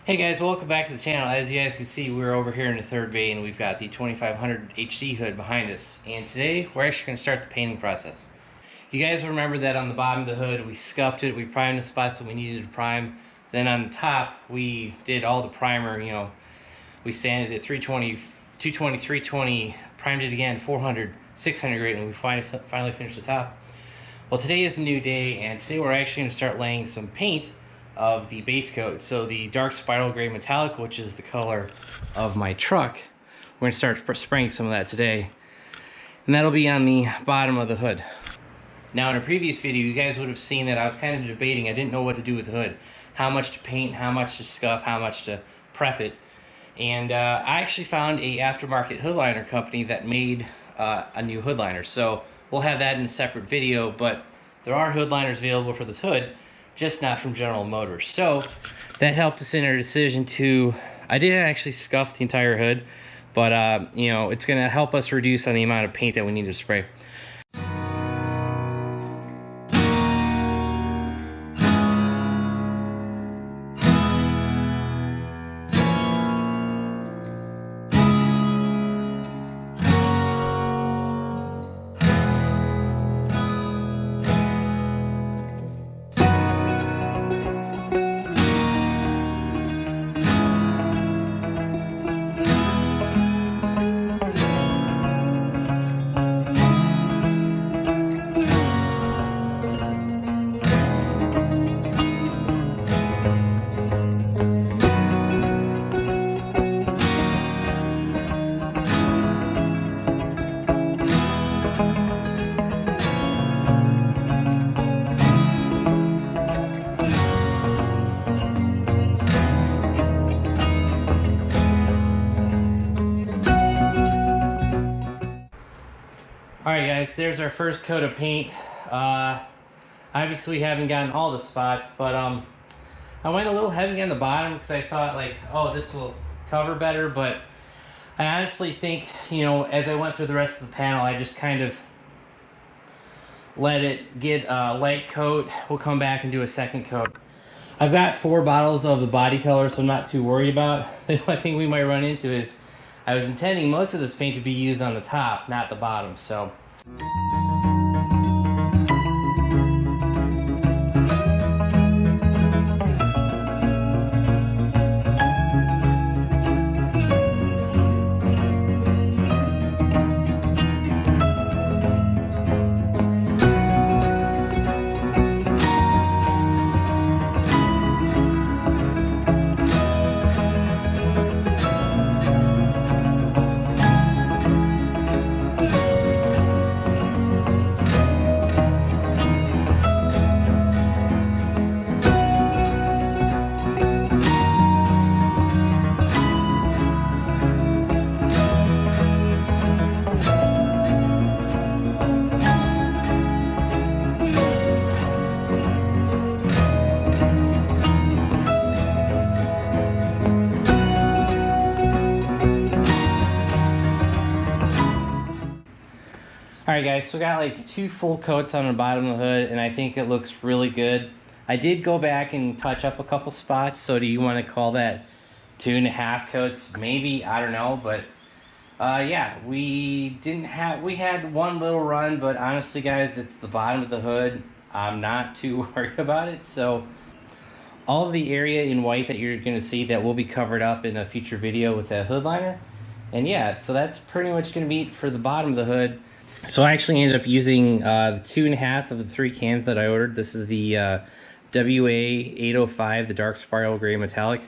Hey guys, welcome back to the channel. As you guys can see, we're over here in the third bay and we've got the 2500HD hood behind us. And today we're actually going to start the painting process. You guys remember that on the bottom of the hood we scuffed it, we primed the spots that we needed to prime. Then on the top we did all the primer, we sanded it 320, 220, 320, primed it again 400, 600 grit, and we finally finished the top. Well, today is a new day, and today we're actually going to start laying some paint of the base coat. So the dark spiral gray metallic, which is the color of my truck, we're going to start spraying some of that today, and that'll be on the bottom of the hood. Now in a previous video you guys would have seen that I was kind of debating. I didn't know what to do with the hood, how much to paint, how much to scuff, how much to prep it, and I actually found a aftermarket hood liner company that made a new hood liner. So we'll have that in a separate video, but there are hood liners available for this hood, just not from General Motors. So that helped us in our decision to, I didn't actually scuff the entire hood, but it's gonna help us reduce on the amount of paint that we need to spray. Alright guys, there's our first coat of paint. Obviously we haven't gotten all the spots, but I went a little heavy on the bottom because I thought like, oh, this will cover better, but I honestly think, as I went through the rest of the panel, I just kind of let it get a light coat. We'll come back and do a second coat. I've got 4 bottles of the body color, so I'm not too worried about. The only thing we might run into is I was intending most of this paint to be used on the top, not the bottom, so. Alright guys, so we got like 2 full coats on the bottom of the hood, and I think it looks really good. I did go back and touch up a couple spots, so do you want to call that 2.5 coats? Maybe, I don't know, but yeah, we had one little run, but honestly guys, it's the bottom of the hood. I'm not too worried about it, so all of the area in white that you're going to see, that will be covered up in a future video with that hood liner. And yeah, so that's pretty much going to be it for the bottom of the hood. So I actually ended up using the 2.5 of the 3 cans that I ordered. This is the WA805, the dark spiral gray metallic.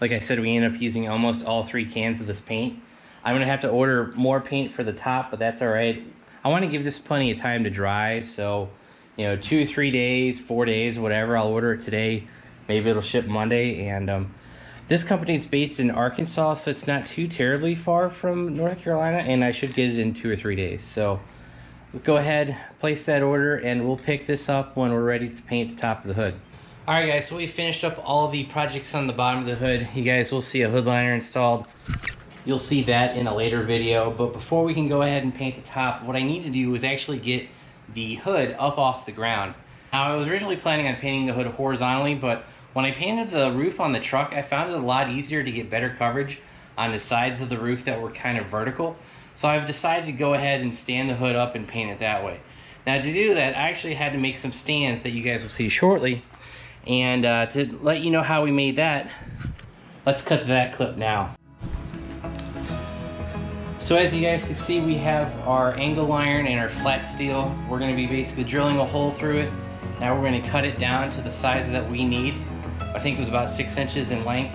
Like I said, we ended up using almost all 3 cans of this paint. I'm going to have to order more paint for the top, but that's alright. I want to give this plenty of time to dry, so 2, 3 days, 4 days, whatever. I'll order it today. Maybe it'll ship Monday. And this company is based in Arkansas, so it's not too terribly far from North Carolina, and I should get it in 2 or 3 days. So go ahead, place that order, and we'll pick this up when we're ready to paint the top of the hood. Alright guys, so we finished up all the projects on the bottom of the hood. You guys will see a hood liner installed. You'll see that in a later video, but before we can go ahead and paint the top, what I need to do is actually get the hood up off the ground. Now I was originally planning on painting the hood horizontally, but When I painted the roof on the truck, I found it a lot easier to get better coverage on the sides of the roof that were kind of vertical. So I've decided to go ahead and stand the hood up and paint it that way. Now to do that, I actually had to make some stands that you guys will see shortly. And to let you know how we made that, let's cut to that clip now. So as you guys can see, we have our angle iron and our flat steel. We're going to be basically drilling a hole through it. Now we're going to cut it down to the size that we need. I think it was about 6 inches in length.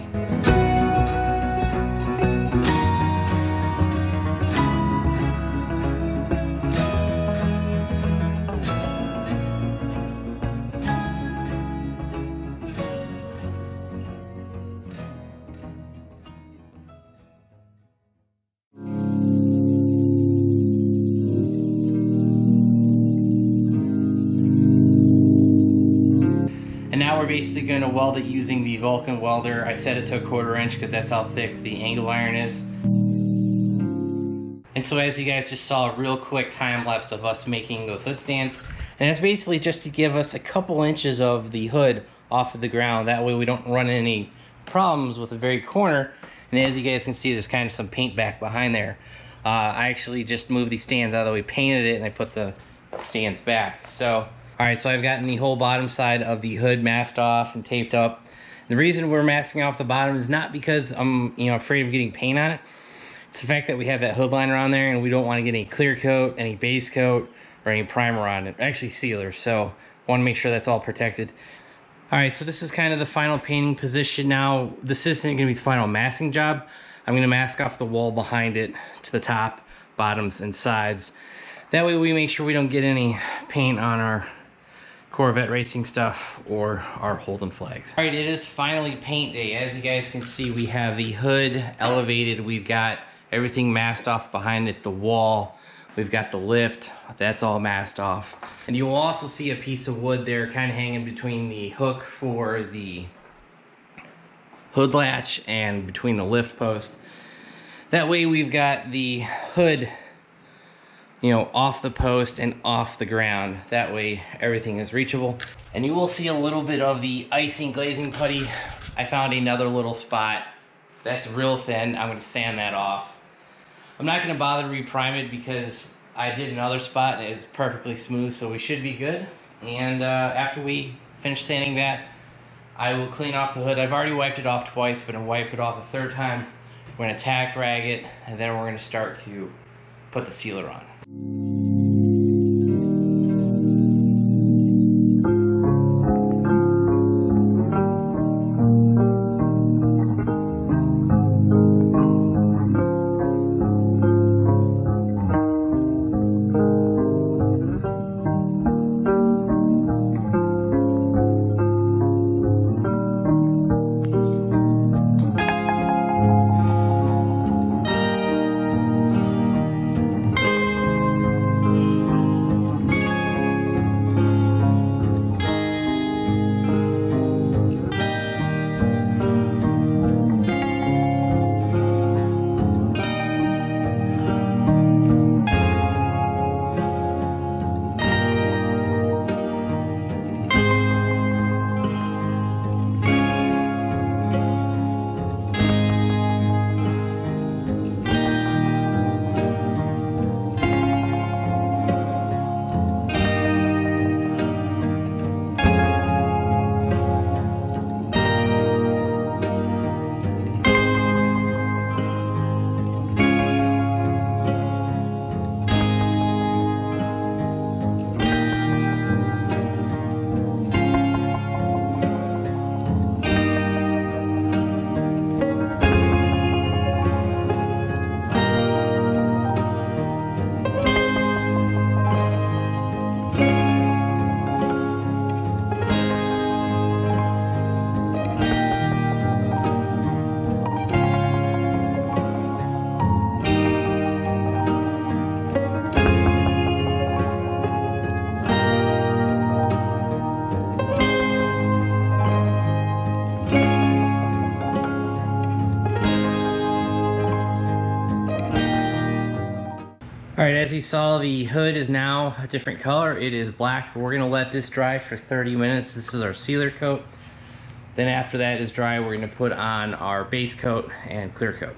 Now we're basically going to weld it using the Vulcan welder. I set it to 1/4 inch because that's how thick the angle iron is. And so as you guys just saw, a real quick time lapse of us making those hood stands. And it's basically just to give us a couple inches of the hood off of the ground. That way we don't run into any problems with the very corner. And as you guys can see, there's kind of some paint back behind there. I actually just moved these stands out of the way, painted it, and I put the stands back. So alright, so I've gotten the whole bottom side of the hood masked off and taped up. The reason we're masking off the bottom is not because I'm afraid of getting paint on it. It's the fact that we have that hood liner on there and we don't want to get any clear coat, any base coat, or any primer on it. Actually sealers, so want to make sure that's all protected. Alright, so this is kind of the final painting position now. This isn't going to be the final masking job. I'm going to mask off the wall behind it to the top, bottoms, and sides. That way we make sure we don't get any paint on our Corvette racing stuff or our Holden flags. All right, it is finally paint day. As you guys can see, we have the hood elevated. We've got everything masked off behind it, the wall. We've got the lift, that's all masked off. And you will also see a piece of wood there kind of hanging between the hook for the hood latch and between the lift post. That way we've got the hood off the post and off the ground. That way everything is reachable. And you will see a little bit of the icing glazing putty. I found another little spot that's real thin. I'm going to sand that off. I'm not going to bother to reprime it because I did another spot and it's perfectly smooth, so we should be good. And after we finish sanding that, I will clean off the hood. I've already wiped it off twice, but I'll wipe it off a third time. We're going to tack rag it, and then we're going to start to put the sealer on. Alright, as you saw, the hood is now a different color. It is black. We're going to let this dry for 30 minutes. This is our sealer coat. Then after that is dry, we're gonna put on our base coat and clear coat.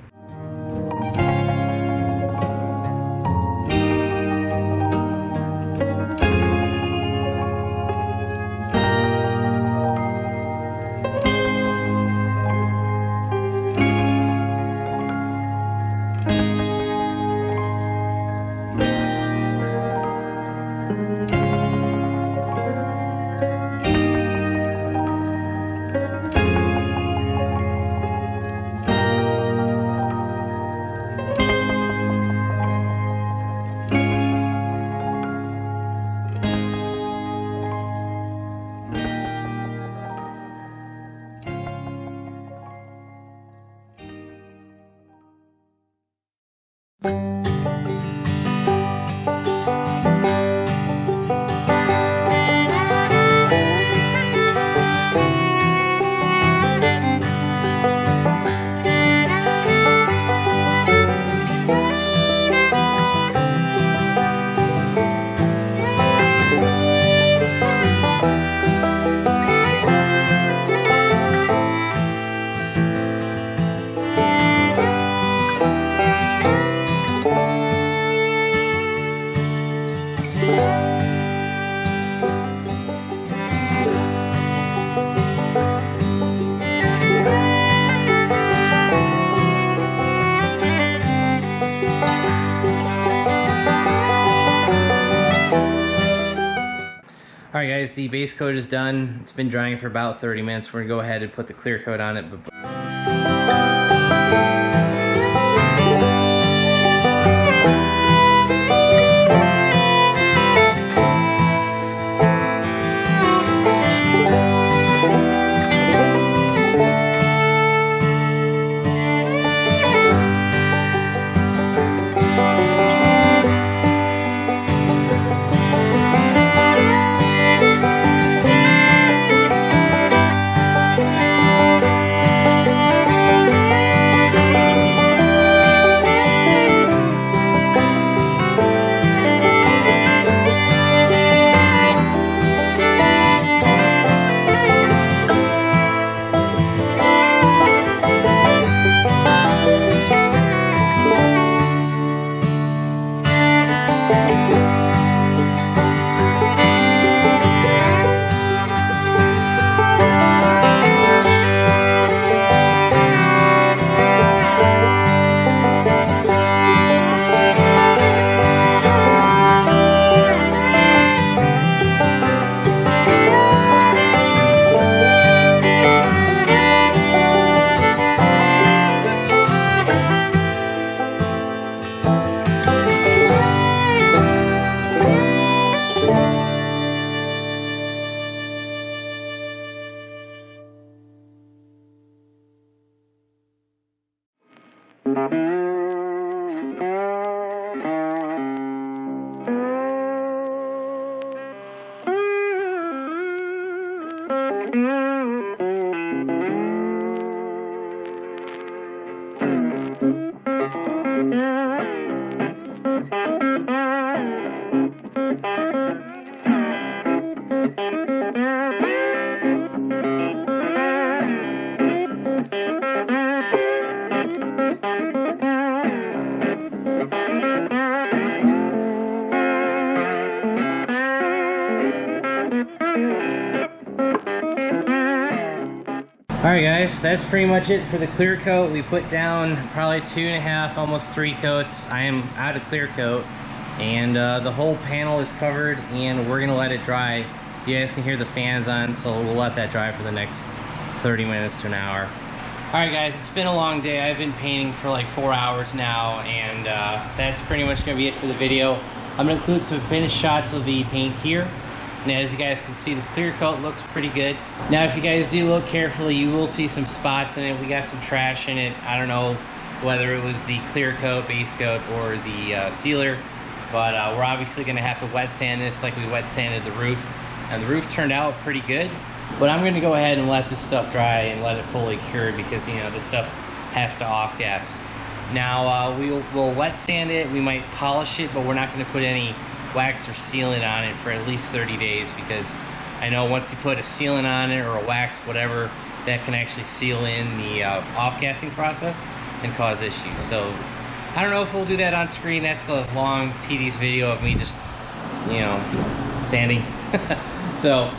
Alright guys, the base coat is done. It's been drying for about 30 minutes. We're going to go ahead and put the clear coat on it. Alright guys, that's pretty much it for the clear coat. We put down probably 2.5, almost 3 coats. I am out of clear coat, and the whole panel is covered, and we're gonna let it dry. You guys can hear the fans on, so we'll let that dry for the next 30 minutes to an hour. Alright guys, it's been a long day. I've been painting for like 4 hours now, and that's pretty much gonna be it for the video. I'm gonna include some finished shots of the paint here. And as you guys can see, the clear coat looks pretty good. Now, if you guys do look carefully, you will see some spots in it. We got some trash in it. I don't know whether it was the clear coat, base coat, or the sealer. But we're obviously gonna have to wet sand this like we wet sanded the roof. And the roof turned out pretty good. But I'm gonna go ahead and let this stuff dry and let it fully cure, because you know, this stuff has to off gas. Now, we'll wet sand it. We might polish it, but we're not gonna put any wax or sealant on it for at least 30 days, because I know once you put a sealant on it or a wax, whatever, that can actually seal in the off-gassing process and cause issues. So I don't know if we'll do that on screen. That's a long, tedious video of me just, you know, sanding. So,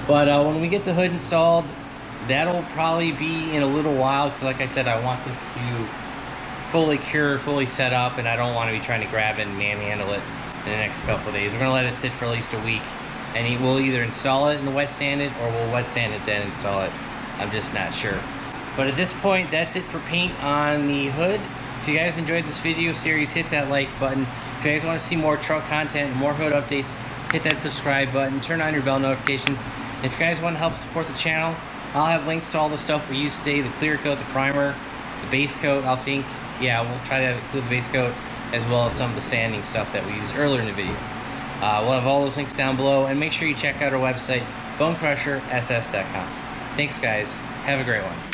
but when we get the hood installed, that'll probably be in a little while, because like I said, I want this to fully cure, fully set up, and I don't want to be trying to grab it and manhandle it in the next couple of days. We're going to let it sit for at least a week, and we'll either install it and wet sand it, or we'll wet sand it then install it. I'm just not sure. But at this point, that's it for paint on the hood. If you guys enjoyed this video series, hit that like button. If you guys want to see more truck content, more hood updates, hit that subscribe button, turn on your bell notifications. And if you guys want to help support the channel, I'll have links to all the stuff we used today, the clear coat, the primer, the base coat. We'll try to include the base coat, as well as some of the sanding stuff that we used earlier in the video. We'll have all those links down below, and make sure you check out our website, BonecrrusherSS.com. Thanks guys, have a great one.